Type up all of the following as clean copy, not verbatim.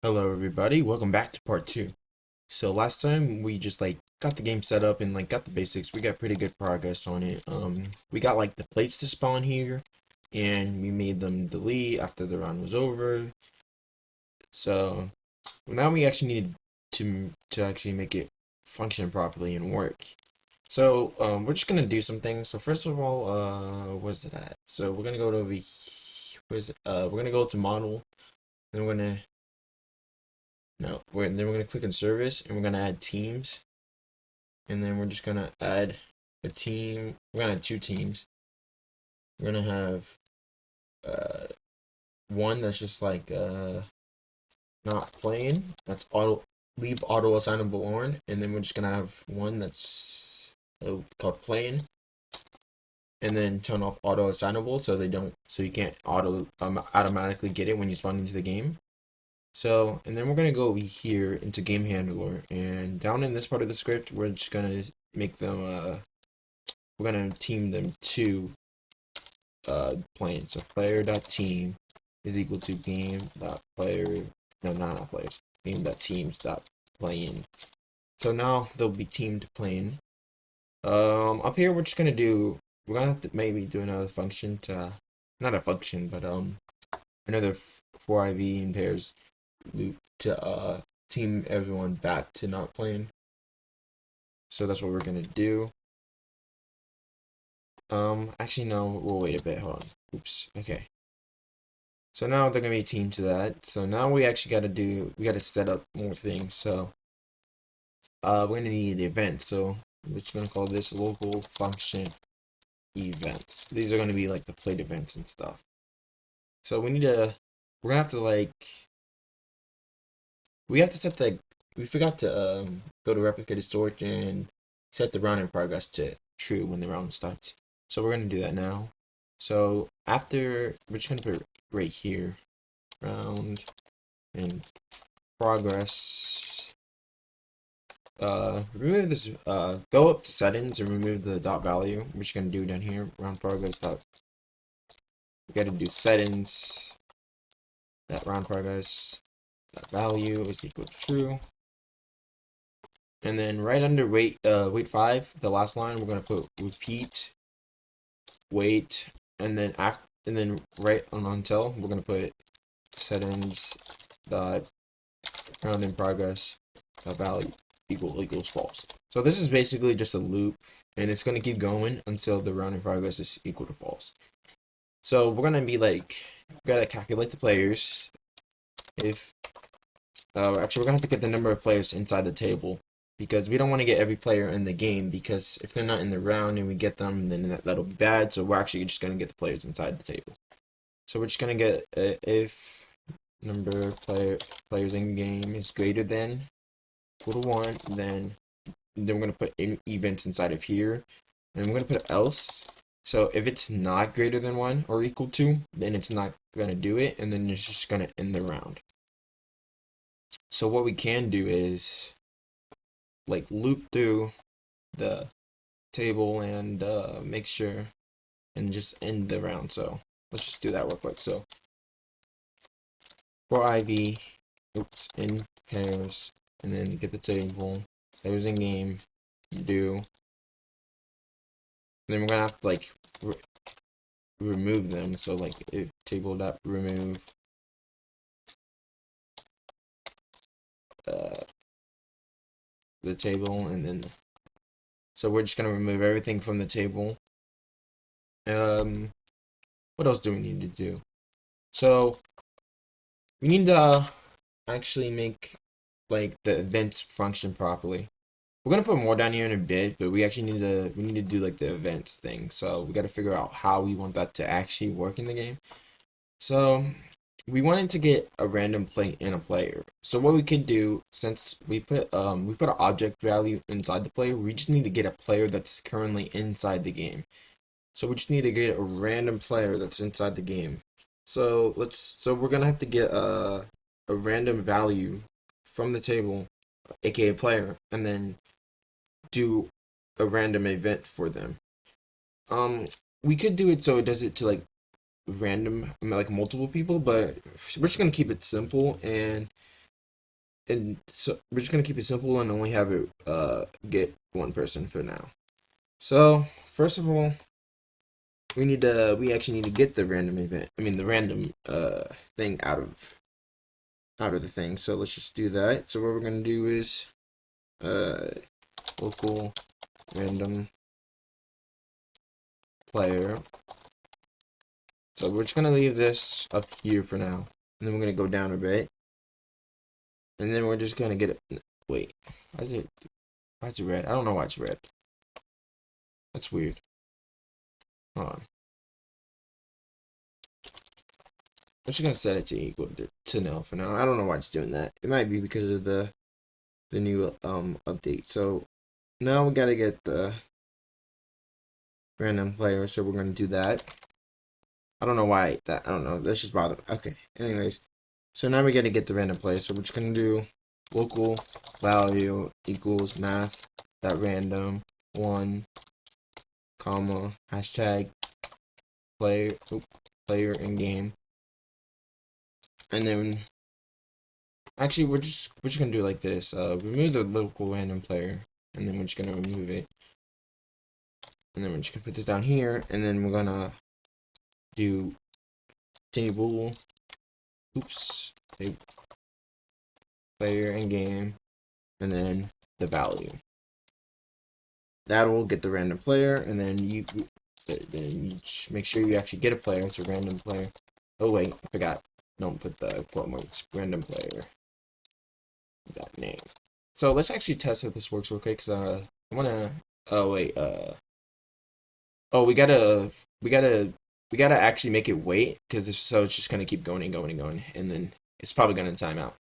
Hello everybody, welcome back to part 2. So last time we just got the game set up and got the basics. We got pretty good progress on it. We got the plates to spawn here and we made them delete after the round was over. So now we actually need to actually make it function properly and work. So we're just gonna do some things. So first of all, where's it at? So we're gonna go to where's it? We're gonna go to model, and we're gonna no, then we're gonna click on service and we're gonna add teams, and then we're just gonna add a team. We're gonna add two teams. We're gonna have uh one that's just not playing. That's leave auto assignable on, and then we're just gonna have one that's called playing, and then turn off auto assignable so you can't automatically get it when you spawn into the game. So, and then we're going to go over here into game handler, and down in this part of the script, we're just going to make them, we're going to team them to playing. So player.team is equal to game.player, no, not players, game.teams.playing. So now they'll be teamed playing. Up here, we're just going to we're going to have to maybe do another function not a function, but, another 4IV in pairs loop to team everyone back to not playing. So that's what we're gonna do. Actually no, we'll wait a bit. Hold on. Oops. Okay. So now they're gonna be teamed to that. So now we actually gotta set up more things. So we're gonna need events. So we're just gonna call this local function events. These are gonna be like the plate events and stuff. So we're gonna have to we have to set we forgot to go to replicated storage and set the round in progress to true when the round starts. So we're gonna do that now. So after, we're just gonna put right here, round in progress. Remove this, go up to settings and remove the dot value. We're just gonna do down here, round progress dot. We gotta do settings, that round progress, that value is equal to true. And then right under wait 5, the last line, we're gonna put repeat wait, and then right on until, we're gonna put settings dot round in progress value equals false. So this is basically just a loop, and it's gonna keep going until the round in progress is equal to false. So we're gonna be we gotta calculate the players. If actually, we're gonna have to get the number of players inside the table, because we don't want to get every player in the game, because if they're not in the round and we get them, then that'll be bad. So we're actually just going to get the players inside the table. So we're just going to get if number of players in game is greater than equal to 1, then we're going to put events inside of here, and we're going to put else. So if it's not greater than 1 or equal to, then it's not going to do it, and then it's just going to end the round. So what we can do is loop through the table and make sure and just end the round. So let's just do that real quick. So for IV, in pairs, and then get the table, players in game, do. And then we're gonna have to remove them. So if table dot remove the table, and then so we're just gonna remove everything from the table. What else do we need to do? So we need to actually make the events function properly. We're gonna put more down here in a bit, but we actually need to do the events thing. So we got to figure out how we want that to actually work in the game. So we wanted to get a random plate and a player. So what we could do, since we put an object value inside the player, we just need to get a player that's currently inside the game. So we just need to get a random player that's inside the game. So we're gonna have to get a random value from the table, aka player, and then do a random event for them. We could do it so it does it to random, multiple people, but we're just gonna keep it simple, and and so we're just gonna keep it simple and only have it get one person for now. So first of all, we actually need to get the random event. I mean the random thing out of the thing. So let's just do that. So what we're gonna do is uh local random player. So we're just gonna leave this up here for now, and then we're gonna go down a bit, and then we're just gonna get it. Wait, why is it red? I don't know why it's red. That's weird. Hold on. I'm just gonna set it to equal to nil for now. I don't know why it's doing that. It might be because of the new update. So now we gotta get the random player. So we're gonna do that. I don't know why that. I don't know. That's just bother. Okay. Anyways, so now we gotta get the random player. So we're just gonna do local value equals math dot random 1 comma hashtag player in game, and then actually we're just gonna do it like this. Remove the local random player, and then we're just gonna remove it, and then we're just gonna put this down here, and then we're gonna do table table player in game, and then the value. That will get the random player, and then you make sure you actually get a player. It's a random player. Oh wait, I forgot. Don't put the quote marks. Random player. That name. So let's actually test if this works real quick. Cause I wanna. Oh wait. Oh, we gotta actually make it wait. Cause if so, it's just gonna keep going and going and going, and then it's probably gonna time out.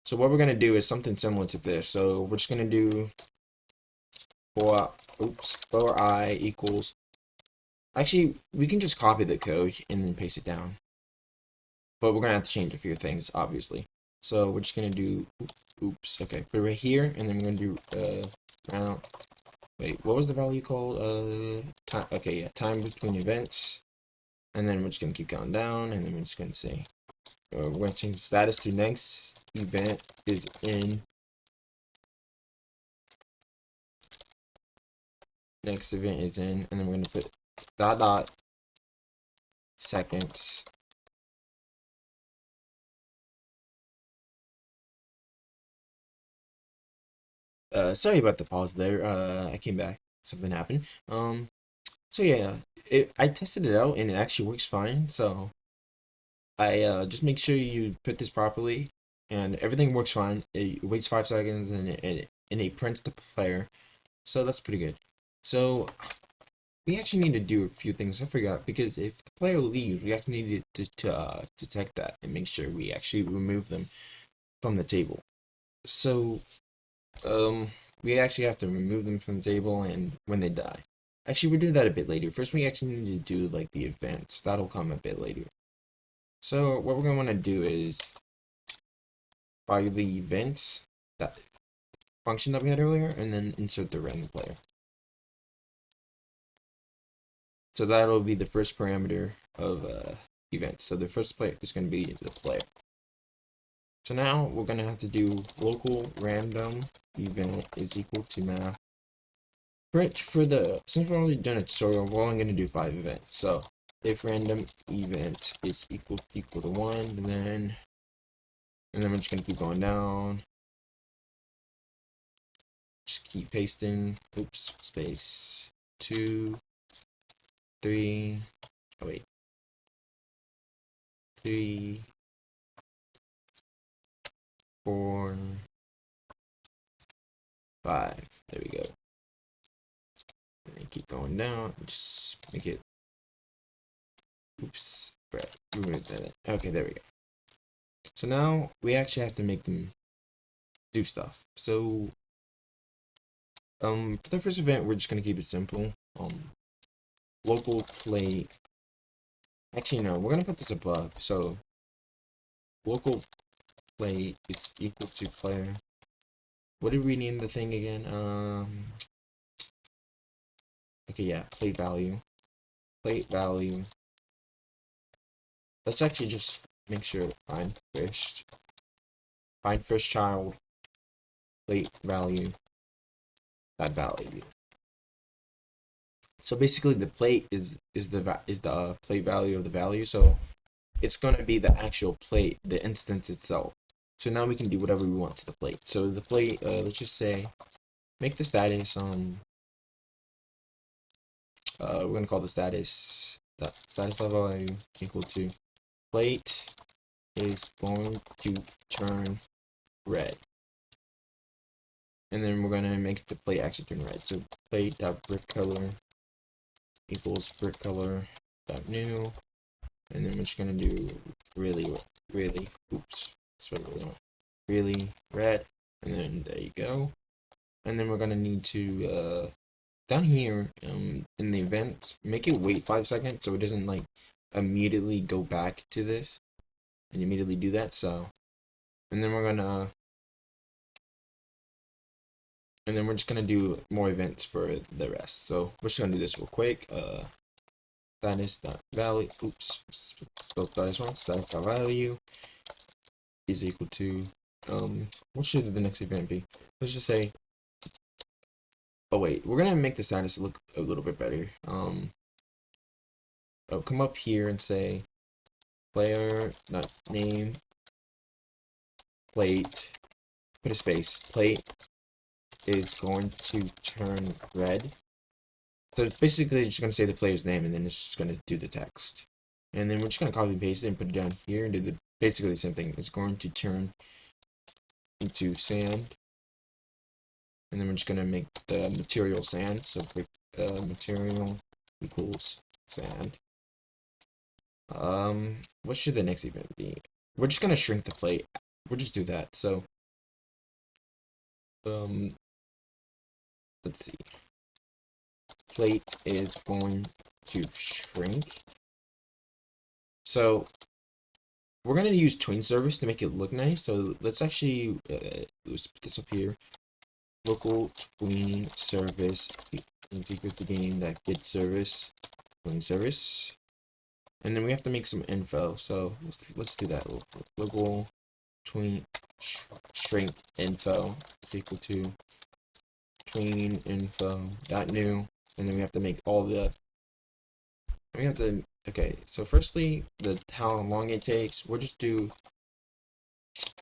So what we're gonna do is something similar to this. So we're just gonna do for I equals. Actually, we can just copy the code and then paste it down. But we're gonna have to change a few things, obviously. So we're just gonna do okay, put it right here, and then we're gonna do round. Wait, what was the value called? Time. Okay, yeah, time between events, and then we're just gonna keep going down, and then we're just gonna say we're gonna change the status to next event is in. Next event is in, and then we're gonna put dot seconds. Sorry about the pause there. I came back. Something happened. So yeah, I tested it out and it actually works fine. So I just make sure you put this properly, and everything works fine. It waits 5 seconds and it prints the player. So that's pretty good. So we actually need to do a few things. I forgot because if the player leaves, we actually need to detect that and make sure we actually remove them from the table. So we actually have to remove them from the table and when they die. Actually, we'll do that a bit later. First, we actually need to do like the events. That'll come a bit later. So what we're gonna want to do is fire the events, that function that we had earlier, and then insert the random player. So that'll be the first parameter of event. So the first player is going to be the player. So now we're going to have to do local random event is equal to math. For the, since we've already done a tutorial, we're only going to do 5 events. So if random event is equal to 1, then we're just going to keep going down. Just keep pasting. Oops, space 2, 3. Oh wait, 3, 4, 5. There we go. And keep going down. Just make it. Oops. Right. Remove that. Okay, there we go. So now we actually have to make them do stuff. So for the first event, we're just gonna keep it simple. Local play. Actually, no, we're gonna put this above. So local play is equal to player. What did we name the thing again? Okay, yeah, plate value. Plate value. Let's actually just make sure find first child plate value, that value. So basically, the plate is the plate value of the value. So it's going to be the actual plate, the instance itself. So now we can do whatever we want to the plate. So the plate, let's just say, make the status we're gonna call the status level value equal to plate is going to turn red, and then we're gonna make the plate actually turn red. So plate dot brick color equals brick color dot new, and then we're just gonna do really oops, that's what we want, really red, and then there you go. And then we're gonna need to down here in the event, make it wait 5 seconds so it doesn't like immediately go back to this and immediately do that. So, and then we're just gonna do more events for the rest. So we're just gonna do this real quick. Status dot value. Oops, spell status wrong. Status dot value is equal to what should the next event be? Let's just say. Oh wait, we're gonna make the status look a little bit better. Come up here and say player not name plate, put a space, plate is going to turn red. So it's basically just gonna say the player's name, and then it's just gonna do the text. And then we're just gonna copy and paste it and put it down here and do basically the same thing. It's going to turn into sand. And then we're just gonna make the material sand. So material equals sand. What should the next event be? We're just gonna shrink the plate. We'll just do that. So let's see. Plate is going to shrink. So we're gonna use tween service to make it look nice. So let's actually let's put this up here. Local tween service is equal to game that get service tween service, and then we have to make some info. So let's do that. Local tween shrink info is equal to tween info dot new, and then we have to make all the okay. So firstly, how long it takes. We'll just do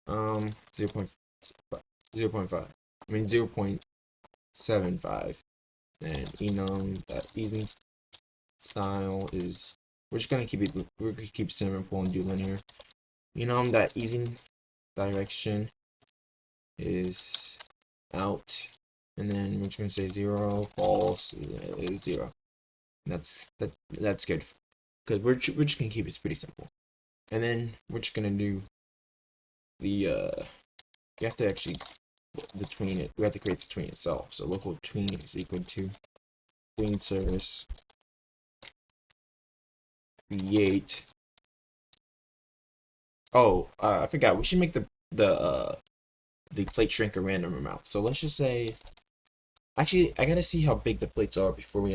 0.5. I mean 0.75, and enum that even style is we're gonna keep simple and do linear. Enum that easing direction is out, and then we're just gonna say 0 false 0. That's good because we're just gonna keep it pretty simple. And then we're just gonna do the you have to actually the tween we have to create the tween itself. So local tween is equal to tween service create. Oh, I forgot. We should make the plate shrink a random amount. So let's just say, actually, I gotta see how big the plates are before we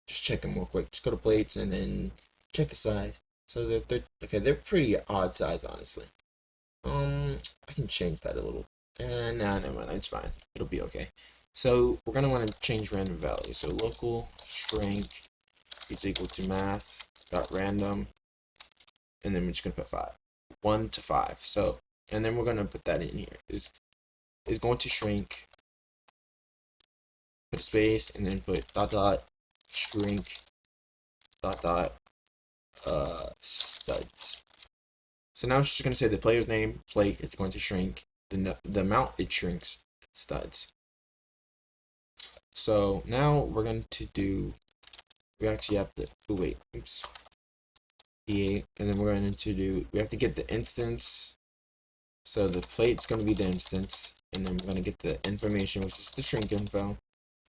just check them real quick. Just go to plates and then check the size. So they're pretty odd size, honestly. I can change that a little. Nah, never mind. It's fine. It'll be okay. So we're gonna want to change random value. So local shrink is equal to math.random, and then we're just gonna put 5, 1 to 5. So, and then we're gonna put that in here. Is going to shrink. Put a space, and then put dot shrink dot studs. So now it's just gonna say the player's name, plate, it's going to shrink. The amount it shrinks, studs. So now we're going to do, we actually have to, oh wait, oops, E8, and then we're going to do, we have to get the instance. So the plate's going to be the instance, and then we're going to get the information, which is the shrink info,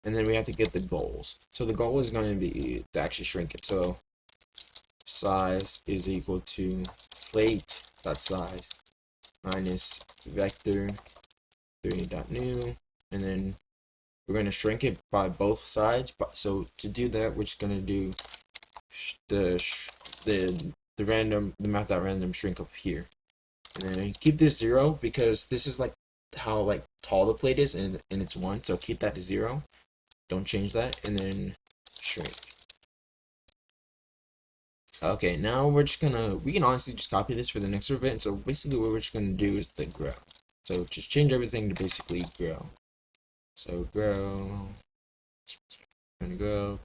and then we have to get the goals. So the goal is going to be to actually shrink it. So size is equal to plate.size minus vector 3.new, and then we're going to shrink it by both sides. So to do that, we're just going to do the math.random shrink up here, and then keep this 0 because this is like how like tall the plate is, and it's 1, so keep that to 0. Don't change that, and then shrink. Okay, now we can honestly just copy this for the next event. So basically what we're just gonna do is the grow. So just change everything to basically grow. So grow, and grow.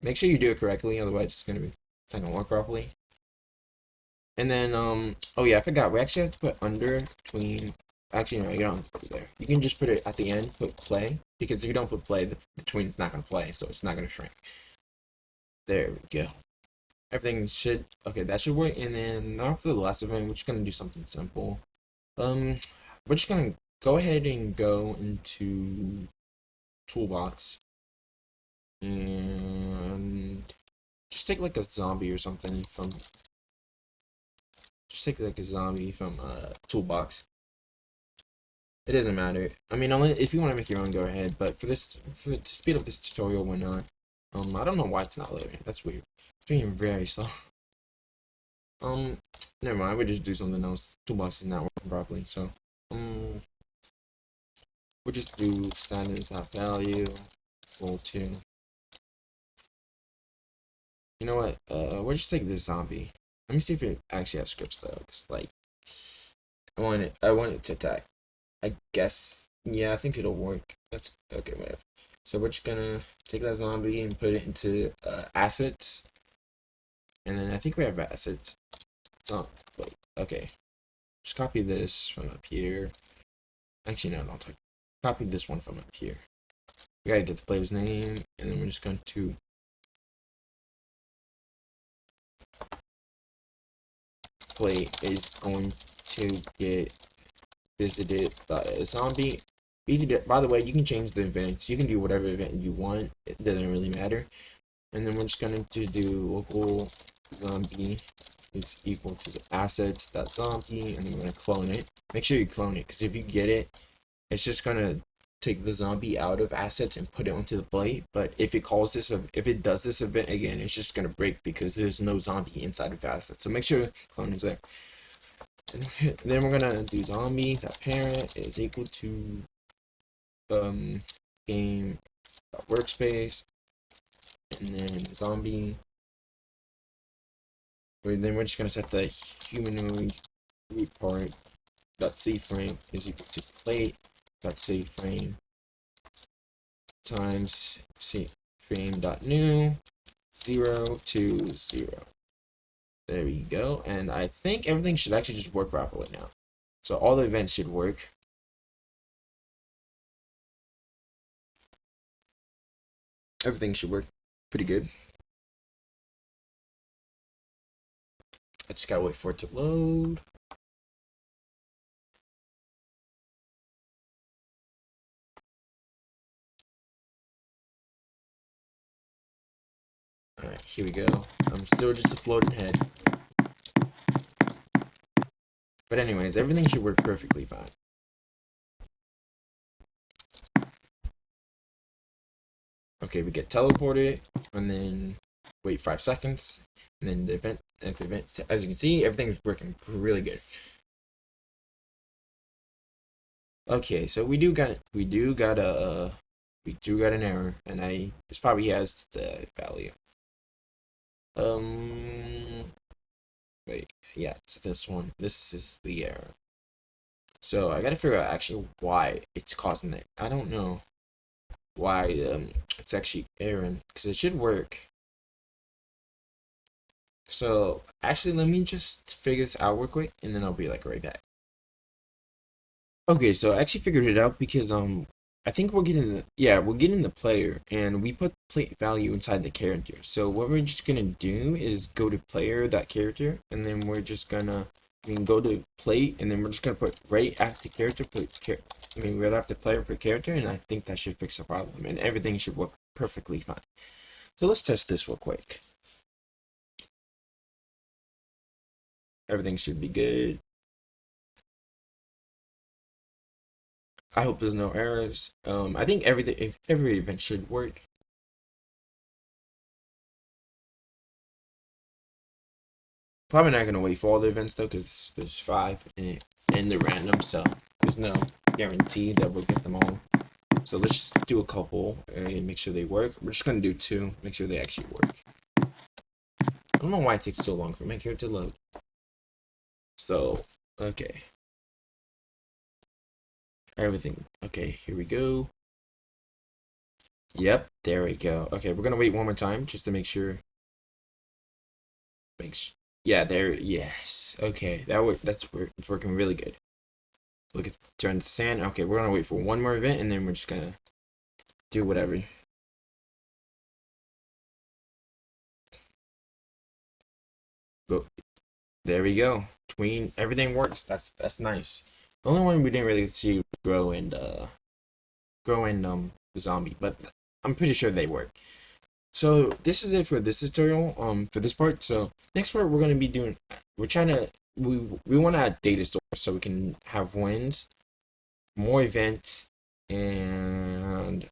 Make sure you do it correctly, otherwise it's not gonna work properly. And then oh yeah, I forgot, we actually have to put under between. Actually no, you don't have to put it there. You can just put it at the end, put play, because if you don't put play, the tween's not gonna play, so it's not gonna shrink. There we go. Everything should, okay, that should work. And then now for the last event, we're just gonna do something simple. We're just gonna go ahead and go into toolbox and just take like a zombie or something from, toolbox. It doesn't matter. I mean, only if you want to make your own, go ahead. But to speed up this tutorial, why not? I don't know why it's not loading. That's weird. It's being very slow. Never mind. We just do something else. Toolbox is not working properly, so we'll just do standards.value equal to. You know what? We'll just take this zombie. Let me see if it actually has scripts though, because like I want it to attack. I guess, yeah, I think it'll work. That's okay, whatever. So we're just gonna take that zombie and put it into assets, and then I think we have assets. So wait, okay. Just copy this from up here. Actually, no, don't copy this one from up here. We gotta get the player's name, and then we're just going to play is going to get visited by a zombie. By the way, you can change the events. You can do whatever event you want. It doesn't really matter. And then we're just going to do local zombie is equal to assets.zombie, and then we're going to clone it. Make sure you clone it, because if you get it, it's just going to take the zombie out of assets and put it onto the plate. But if it does this event again, it's just going to break because there's no zombie inside of assets. So make sure clone is there. And then we're going to do zombie.parent is equal to game workspace, and then zombie. Then we're just gonna set the humanoid report .cframe is equal to plate .cframe times cframe.new 0 to 0. There we go, and I think everything should actually just work properly now. So all the events should work. Everything should work pretty good. I just gotta wait for it to load. Alright, here we go. I'm still just a floating head. But anyways, everything should work perfectly fine. Okay, we get teleported, and then wait 5 seconds, and then the next event, as you can see, everything's working really good. Okay, so we do got an error, and this probably has the value. Wait, yeah, it's this one. This is the error. So I gotta figure out actually why it's causing it. I don't know why it's actually erroring, because it should work. So actually, let me just figure this out real quick, and then I'll be like right back. Okay, so I actually figured it out because I think we're getting the player, and we put plate value inside the character. So what we're just gonna do is go to player.character, and then we're just gonna go to plate, and then we're just gonna put right after character right after player put character, and I think that should fix the problem, and everything should work perfectly fine. So let's test this real quick. Everything should be good. I hope there's no errors. I think every event should work. Probably not gonna wait for all the events though, because there's 5 and they're random, so there's no guarantee that we'll get them all. So let's just do a couple and make sure they work. We're just gonna do 2, make sure they actually work. I don't know why it takes so long for my character to load. So, okay. Everything. Okay, here we go. Yep, there we go. Okay, we're gonna wait one more time just to make sure. Yeah, there. Yes. Okay, it's working really good. Look at turn to sand. Okay, we're gonna wait for one more event and then we're just gonna do whatever. But there we go. Everything works. That's nice. The only one we didn't really see grow in the zombie, but I'm pretty sure they work. So this is it for this tutorial, for this part. So next part we're gonna be doing, we want to add data stores so we can have wins, more events, and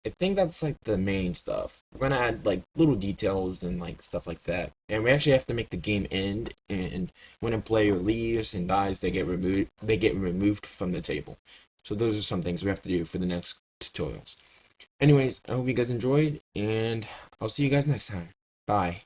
I think that's like the main stuff. We're gonna add like little details and like stuff like that, and we actually have to make the game end. And when a player leaves and dies, they get removed. They get removed from the table. So those are some things we have to do for the next tutorials. Anyways, I hope you guys enjoyed, and I'll see you guys next time. Bye.